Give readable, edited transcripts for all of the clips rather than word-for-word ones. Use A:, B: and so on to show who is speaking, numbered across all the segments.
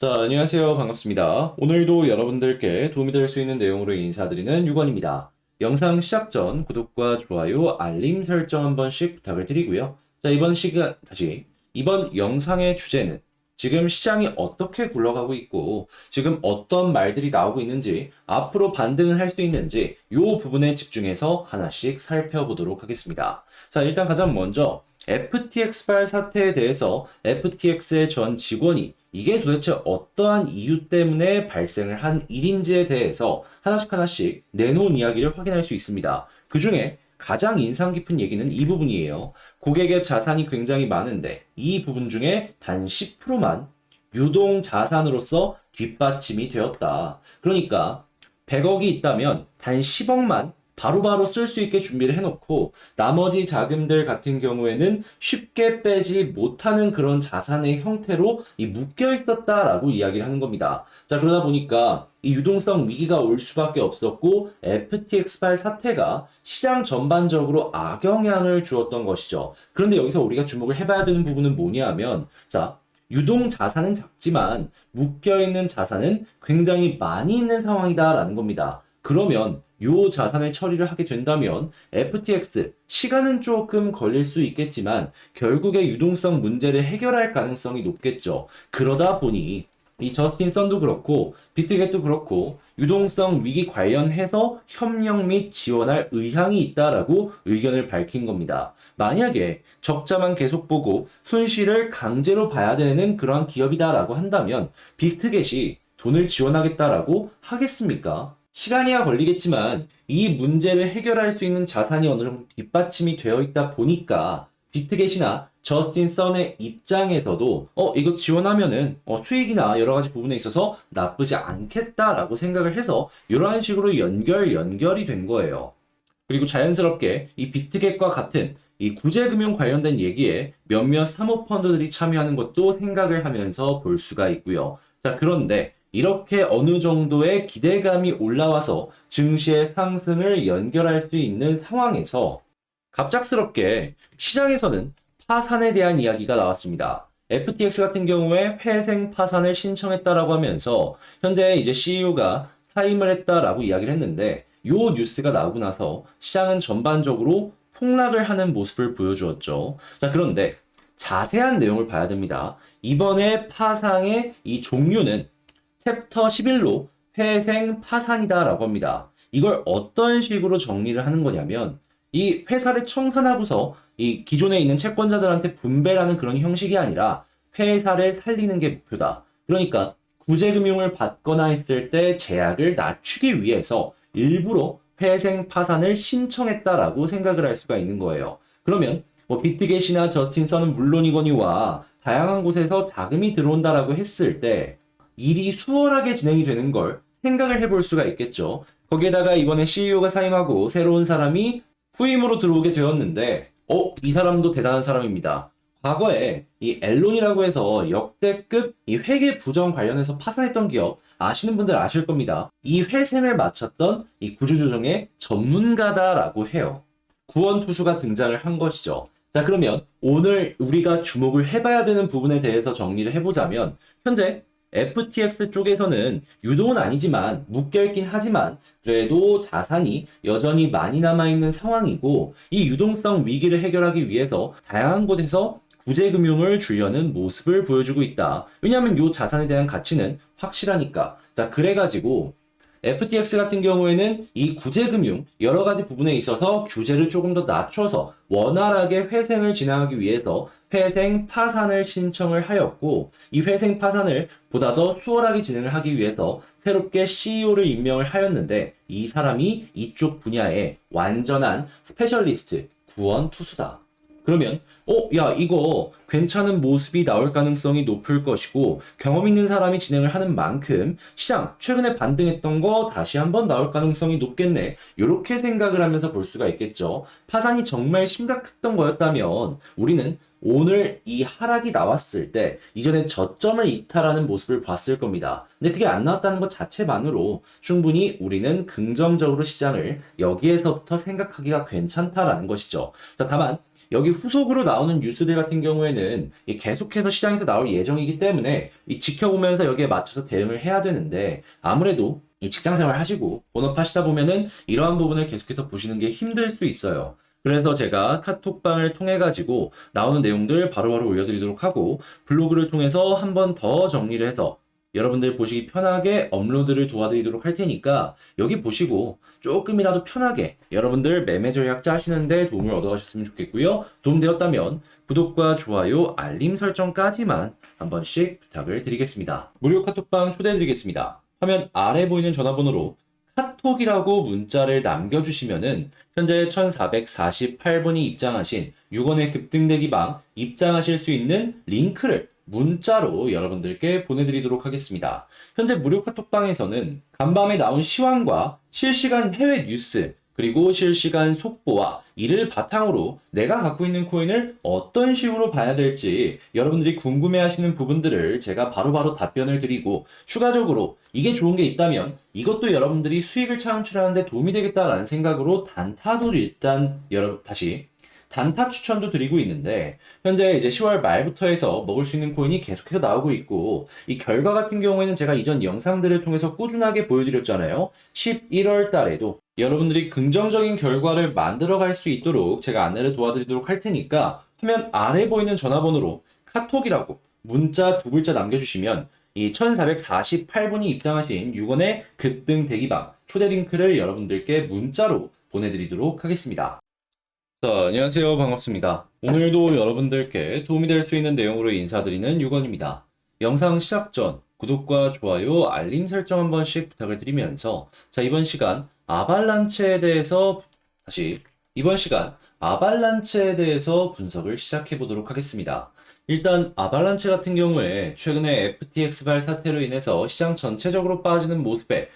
A: 자, 안녕하세요. 반갑습니다. 오늘도 여러분들께 도움이 될 수 있는 내용으로 인사드리는 유건입니다. 영상 시작 전 구독과 좋아요, 알림 설정 한 번씩 부탁을 드리고요. 자, 이번 영상의 주제는 지금 시장이 어떻게 굴러가고 있고, 지금 어떤 말들이 나오고 있는지, 앞으로 반등을 할 수 있는지, 이 부분에 집중해서 하나씩 살펴보도록 하겠습니다. 자, 일단 가장 먼저, FTX발 사태에 대해서 FTX의 전 직원이 이게 도대체 어떠한 이유 때문에 발생을 한 일인지에 대해서 하나씩 내놓은 이야기를 확인할 수 있습니다. 그 중에 가장 인상 깊은 얘기는 이 부분이에요. 고객의 자산이 굉장히 많은데 이 부분 중에 단 10%만 유동 자산으로서 뒷받침이 되었다. 그러니까 100억이 있다면 단 10억만 바로바로 쓸 수 있게 준비를 해놓고 나머지 자금들 같은 경우에는 쉽게 빼지 못하는 그런 자산의 형태로 묶여 있었다라고 이야기를 하는 겁니다. 자, 그러다 보니까 이 유동성 위기가 올 수밖에 없었고 FTX발 사태가 시장 전반적으로 악영향을 주었던 것이죠. 그런데 여기서 우리가 주목을 해봐야 되는 부분은 뭐냐면, 자, 유동 자산은 작지만 묶여있는 자산은 굉장히 많이 있는 상황이다라는 겁니다. 그러면 요 자산을 처리를 하게 된다면 FTX 시간은 조금 걸릴 수 있겠지만 결국에 유동성 문제를 해결할 가능성이 높겠죠. 그러다 보니 이 저스틴 선도 그렇고 비트겟도 그렇고 유동성 위기 관련해서 협력 및 지원할 의향이 있다라고 의견을 밝힌 겁니다. 만약에 적자만 계속 보고 손실을 강제로 봐야 되는 그런 기업이다라고 한다면 비트겟이 돈을 지원하겠다라고 하겠습니까? 시간이야 걸리겠지만 이 문제를 해결할 수 있는 자산이 어느 정도 뒷받침이 되어 있다 보니까 비트겟이나 저스틴 선의 입장에서도 이거 지원하면은 수익이나 여러 가지 부분에 있어서 나쁘지 않겠다라고 생각을 해서 이러한 식으로 연결이 된 거예요. 그리고 자연스럽게 이 비트겟과 같은 이 구제금융 관련된 얘기에 몇몇 사모펀드들이 참여하는 것도 생각을 하면서 볼 수가 있고요. 자, 그런데 이렇게 어느 정도의 기대감이 올라와서 증시의 상승을 연결할 수 있는 상황에서 갑작스럽게 시장에서는 파산에 대한 이야기가 나왔습니다. FTX 같은 경우에 회생 파산을 신청했다라고 하면서 현재 이제 CEO가 사임을 했다라고 이야기를 했는데 요 뉴스가 나오고 나서 시장은 전반적으로 폭락을 하는 모습을 보여주었죠. 자, 그런데 자세한 내용을 봐야 됩니다. 이번에 파상의 이 종류는 챕터 11로 회생 파산이다라고 합니다. 이걸 어떤 식으로 정리를 하는 거냐면 이 회사를 청산하고서 이 기존에 있는 채권자들한테 분배라는 그런 형식이 아니라 회사를 살리는 게 목표다. 그러니까 구제금융을 받거나 했을 때 제약을 낮추기 위해서 일부러 회생 파산을 신청했다라고 생각을 할 수가 있는 거예요. 그러면 비트겟이나 저스틴 선은 물론이거니와 다양한 곳에서 자금이 들어온다라고 했을 때 일이 수월하게 진행이 되는 걸 생각을 해볼 수가 있겠죠. 거기에다가 이번에 CEO가 사임하고 새로운 사람이 후임으로 들어오게 되었는데, 이 사람도 대단한 사람입니다. 과거에 이 앨론이라고 해서 역대급 이 회계 부정 관련해서 파산했던 기업 아시는 분들 아실 겁니다. 이 회생을 마쳤던 이 구조조정의 전문가다라고 해요. 구원투수가 등장을 한 것이죠. 자, 그러면 오늘 우리가 주목을 해봐야 되는 부분에 대해서 정리를 해보자면 현재 FTX 쪽에서는 유동은 아니지만 묶여있긴 하지만 그래도 자산이 여전히 많이 남아있는 상황이고 이 유동성 위기를 해결하기 위해서 다양한 곳에서 구제금융을 주려는 모습을 보여주고 있다. 왜냐하면 이 자산에 대한 가치는 확실하니까. 자, 그래가지고 FTX 같은 경우에는 이 구제금융 여러 가지 부분에 있어서 규제를 조금 더 낮춰서 원활하게 회생을 진행하기 위해서 회생 파산을 신청을 하였고 이 회생 파산을 보다 더 수월하게 진행을 하기 위해서 새롭게 CEO를 임명을 하였는데 이 사람이 이쪽 분야의 완전한 스페셜리스트 구원 투수다. 그러면 야, 이거 괜찮은 모습이 나올 가능성이 높을 것이고 경험 있는 사람이 진행을 하는 만큼 시장 최근에 반등했던 거 다시 한번 나올 가능성이 높겠네. 이렇게 생각을 하면서 볼 수가 있겠죠. 파산이 정말 심각했던 거였다면 우리는 오늘 이 하락이 나왔을 때 이전에 저점을 이탈하는 모습을 봤을 겁니다. 근데 그게 안 나왔다는 것 자체만으로 충분히 우리는 긍정적으로 시장을 여기에서부터 생각하기가 괜찮다라는 것이죠. 자, 다만 여기 후속으로 나오는 뉴스들 같은 경우에는 이 계속해서 시장에서 나올 예정이기 때문에 이 지켜보면서 여기에 맞춰서 대응을 해야 되는데 아무래도 이 직장 생활 하시고 본업하시다 보면은 이러한 부분을 계속해서 보시는 게 힘들 수 있어요. 그래서 제가 카톡방을 통해 가지고 나오는 내용들 바로바로 올려드리도록 하고 블로그를 통해서 한 번 더 정리를 해서 여러분들 보시기 편하게 업로드를 도와드리도록 할 테니까 여기 보시고 조금이라도 편하게 여러분들 매매 전략 짜시는데 도움을 얻어가셨으면 좋겠고요. 도움되었다면 구독과 좋아요, 알림 설정까지만 한 번씩 부탁을 드리겠습니다. 무료 카톡방 초대해드리겠습니다. 화면 아래 보이는 전화번호로 카톡이라고 문자를 남겨주시면은 현재 1448번이 입장하신 6원의 급등대기 방 입장하실 수 있는 링크를 문자로 여러분들께 보내드리도록 하겠습니다. 현재 무료 카톡방에서는 간밤에 나온 시황과 실시간 해외 뉴스 그리고 실시간 속보와 이를 바탕으로 내가 갖고 있는 코인을 어떤 식으로 봐야 될지 여러분들이 궁금해하시는 부분들을 제가 바로바로 답변을 드리고 추가적으로 이게 좋은 게 있다면 이것도 여러분들이 수익을 창출하는데 도움이 되겠다라는 생각으로 단타도 일단 다시 단타 추천도 드리고 있는데 현재 이제 10월 말부터 해서 먹을 수 있는 코인이 계속해서 나오고 있고 이 결과 같은 경우에는 제가 이전 영상들을 통해서 꾸준하게 보여드렸잖아요. 11월 달에도 여러분들이 긍정적인 결과를 만들어 갈 수 있도록 제가 안내를 도와드리도록 할 테니까 화면 아래 보이는 전화번호로 카톡이라고 문자 두 글자 남겨주시면 이 1448분이 입장하신 6원의 급등 대기방 초대 링크를 여러분들께 문자로 보내드리도록 하겠습니다. 자, 안녕하세요. 반갑습니다. 오늘도 여러분들께 도움이 될 수 있는 내용으로 인사드리는 유건입니다. 영상 시작 전 구독과 좋아요, 알림 설정 한 번씩 부탁을 드리면서 자, 이번 시간 아발란체에 대해서 분석을 시작해 보도록 하겠습니다. 일단 아발란체 같은 경우에 최근에 FTX발 사태로 인해서 시장 전체적으로 빠지는 모습에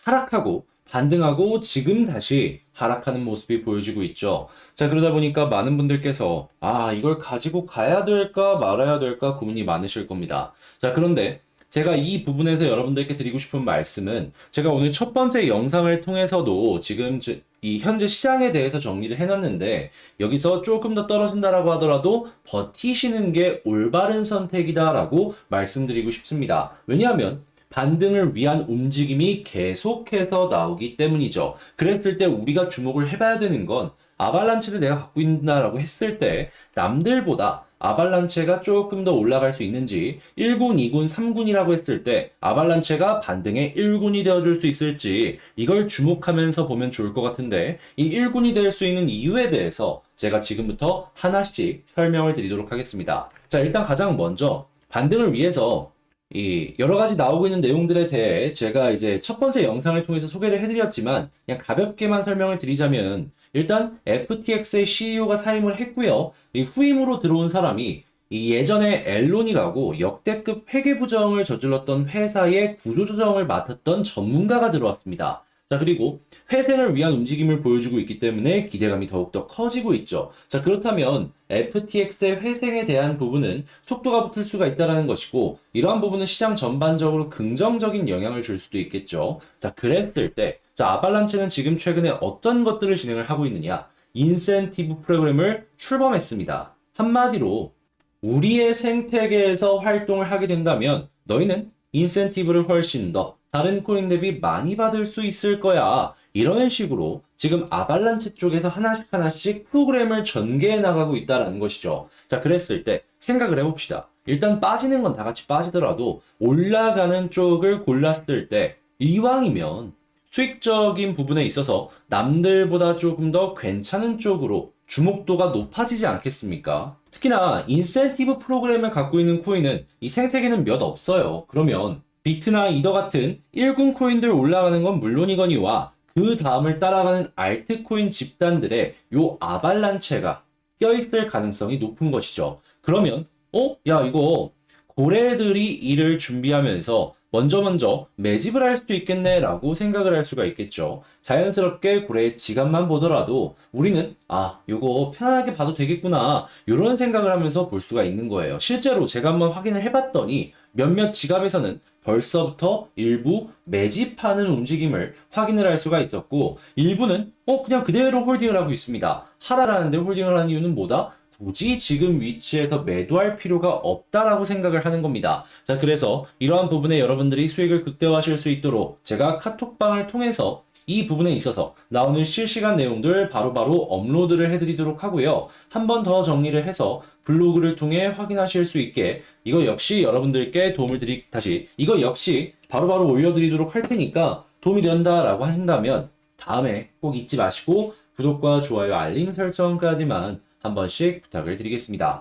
A: 하락하고 반등하고 지금 다시 하락하는 모습이 보여지고 있죠. 자, 그러다 보니까 많은 분들께서 이걸 가지고 가야 될까 말아야 될까 고민이 많으실 겁니다. 자, 그런데 제가 이 부분에서 여러분들께 드리고 싶은 말씀은 제가 오늘 첫 번째 영상을 통해서도 지금 이 현재 시장에 대해서 정리를 해놨는데 여기서 조금 더 떨어진다라고 하더라도 버티시는 게 올바른 선택이다라고 말씀드리고 싶습니다. 왜냐하면 반등을 위한 움직임이 계속해서 나오기 때문이죠. 그랬을 때 우리가 주목을 해봐야 되는 건 아발란체를 내가 갖고 있다라고 했을 때 남들보다 아발란체가 조금 더 올라갈 수 있는지 1군, 2군, 3군이라고 했을 때 아발란체가 반등의 1군이 되어줄 수 있을지 이걸 주목하면서 보면 좋을 것 같은데 이 1군이 될 수 있는 이유에 대해서 제가 지금부터 하나씩 설명을 드리도록 하겠습니다. 자, 일단 가장 먼저 반등을 위해서 이 여러 가지 나오고 있는 내용들에 대해 제가 이제 첫 번째 영상을 통해서 소개를 해드렸지만 그냥 가볍게만 설명을 드리자면 일단 FTX의 CEO가 사임을 했고요. 이 후임으로 들어온 사람이 이 예전에 엘론이라고 역대급 회계부정을 저질렀던 회사의 구조조정을 맡았던 전문가가 들어왔습니다. 자, 그리고 회생을 위한 움직임을 보여주고 있기 때문에 기대감이 더욱더 커지고 있죠. 자, 그렇다면 FTX의 회생에 대한 부분은 속도가 붙을 수가 있다는 것이고 이러한 부분은 시장 전반적으로 긍정적인 영향을 줄 수도 있겠죠. 자, 그랬을 때 아발란체는 지금 최근에 어떤 것들을 진행을 하고 있느냐? 인센티브 프로그램을 출범했습니다. 한마디로 우리의 생태계에서 활동을 하게 된다면 너희는 인센티브를 훨씬 더 다른 코인 대비 많이 받을 수 있을 거야. 이런 식으로 지금 아발란체 쪽에서 하나씩 프로그램을 전개해 나가고 있다는 것이죠. 자, 그랬을 때 생각을 해봅시다. 일단 빠지는 건 다 같이 빠지더라도 올라가는 쪽을 골랐을 때 이왕이면 수익적인 부분에 있어서 남들보다 조금 더 괜찮은 쪽으로 주목도가 높아지지 않겠습니까? 특히나 인센티브 프로그램을 갖고 있는 코인은 이 생태계는 몇 없어요. 그러면 비트나 이더 같은 1군 코인들 올라가는 건 물론이거니와 그 다음을 따라가는 알트코인 집단들의 요 아발란체가 껴있을 가능성이 높은 것이죠. 그러면 야, 이거 고래들이 이를 준비하면서 먼저 매집을 할 수도 있겠네 라고 생각을 할 수가 있겠죠. 자연스럽게 고래의 지갑만 보더라도 우리는 요거 편하게 봐도 되겠구나 이런 생각을 하면서 볼 수가 있는 거예요. 실제로 제가 한번 확인을 해봤더니 몇몇 지갑에서는 벌써부터 일부 매집하는 움직임을 확인을 할 수가 있었고 일부는 그냥 그대로 홀딩을 하고 있습니다. 하라라는데 홀딩을 하는 이유는 뭐다? 굳이 지금 위치에서 매도할 필요가 없다라고 생각을 하는 겁니다. 자, 그래서 이러한 부분에 여러분들이 수익을 극대화하실 수 있도록 제가 카톡방을 통해서 이 부분에 있어서 나오는 실시간 내용들 바로바로 업로드를 해드리도록 하고요. 한 번 더 정리를 해서 블로그를 통해 확인하실 수 있게 이거 역시 여러분들께 이거 역시 바로바로 올려드리도록 할 테니까 도움이 된다라고 하신다면 다음에 꼭 잊지 마시고 구독과 좋아요, 알림 설정까지만 한 번씩 부탁을 드리겠습니다.